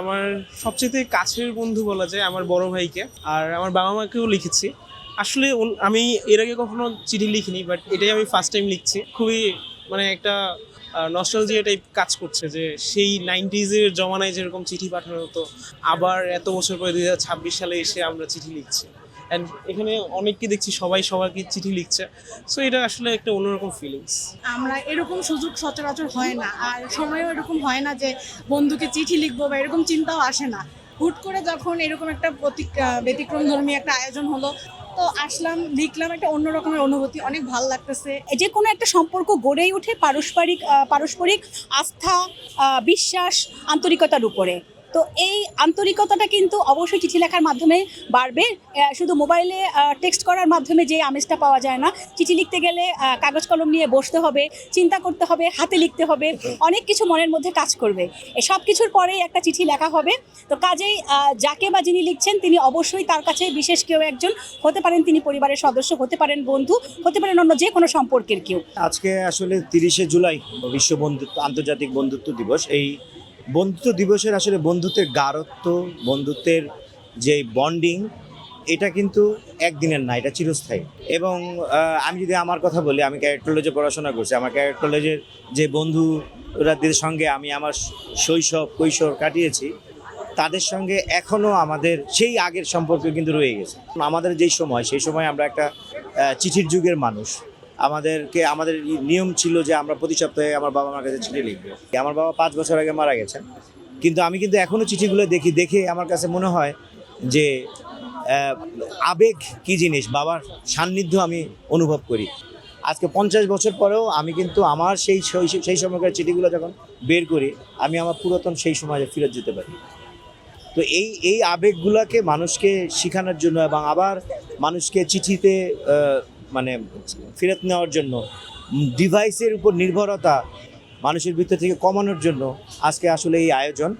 আমার সবচেয়ে কাছের বন্ধু বলা যায় আমার বড় ভাইকে, আর আমার বাবা মাকেও লিখেছি। আসলে আমি এর আগে কখনো চিঠি লিখিনি, বাট এটাই আমি ফার্স্ট টাইম লিখছি। খুবই মানে একটা নস্টালজিয়া টাইপ কাজ করছে যে সেই 90s-এর জমানায় যেরকম চিঠি পাঠানো হতো, আবার এত বছর পরে 2026 সালে এসে আমরা চিঠি লিখছি। অ্যান্ড এখানে অনেককে দেখছি সবাই সবাইকে চিঠি লিখছে। সো এটা আসলে একটা অন্যরকম ফিলিংস। আমরা এরকম সুযোগ সচরাচর হয় না, আর সময়ও এরকম হয় না যে বন্ধুকে চিঠি লিখবো বা এরকম চিন্তাও আসে না। হুট করে যখন এরকম একটা ব্যতিক্রম ধর্মী একটা আয়োজন হলো, তো আসলাম, লিখলাম, একটা অন্য রকমের অনুভূতি, অনেক ভালো লাগতেছে। যে কোনো একটা সম্পর্ক গড়েই ওঠে পারস্পরিক আস্থা, বিশ্বাস, আন্তরিকতার উপরে। তো এই আন্তরিকতাটা কিন্তু অবশ্যই চিঠি লেখার মাধ্যমে বাড়বে। শুধু মোবাইলে টেক্সট করার মাধ্যমে যে আমেজটা পাওয়া যায় না, চিঠি লিখতে গেলে কাগজ কলম নিয়ে বসতে হবে, চিন্তা করতে হবে, হাতে লিখতে হবে, অনেক কিছু মনের মধ্যে কাজ করবে। এই সব কিছুর পরেই একটা চিঠি লেখা হবে। তো কাজেই যাকে বা যিনি লিখছেন তিনি অবশ্যই তার কাছে বিশেষ কেউ একজন হতে পারেন, তিনি পরিবারের সদস্য হতে পারেন, বন্ধু হতে পারেন, অন্য যে কোনো সম্পর্কের কেউ। আজকে আসলে 30শে জুলাই বিশ্ব আন্তর্জাতিক বন্ধুত্ব দিবস। এই বন্ধুত্ব দিবসের আসলে বন্ধুত্বের গাঢ়ত্ব, বন্ধুত্বের যে বন্ডিং, এটা কিন্তু একদিনের না, এটা চিরস্থায়ী। এবং আমি যদি আমার কথা বলি, আমি ক্যাডেট কলেজে পড়াশোনা করছি। আমার ক্যাডেট কলেজের যে বন্ধুরাদের সঙ্গে আমি আমার শৈশব কৈশোর কাটিয়েছি, তাদের সঙ্গে এখনও আমাদের সেই আগের সম্পর্ক কিন্তু রয়ে গেছে। আমাদের যেই সময়, সেই সময় আমরা একটা চিঠির যুগের মানুষ। আমাদের নিয়ম ছিল যে আমরা প্রতি সপ্তাহে আমার বাবা মার কাছে চিঠি লিখবো। আমার বাবা 5 বছর আগে মারা গেছেন, কিন্তু আমি কিন্তু এখনও চিঠিগুলো দেখে আমার কাছে মনে হয় যে আবেগ কী জিনিস, বাবার সান্নিধ্য আমি অনুভব করি। আজকে 50 বছর পরেও আমি কিন্তু আমার সেই সময়কার চিঠিগুলো যখন বের করি, আমি আমার পুরাতন সেই সময়ে ফিরত যেতে পারি। তো এই আবেগগুলোকে মানুষকে শেখানোর জন্য এবং আবার মানুষকে চিঠিতে মানে ফেরত নেওয়ার জন্য, ডিভাইসের উপর নির্ভরতা মানুষের ভিতর থেকে কমানোর জন্য আজকে আসলে এই আয়োজন।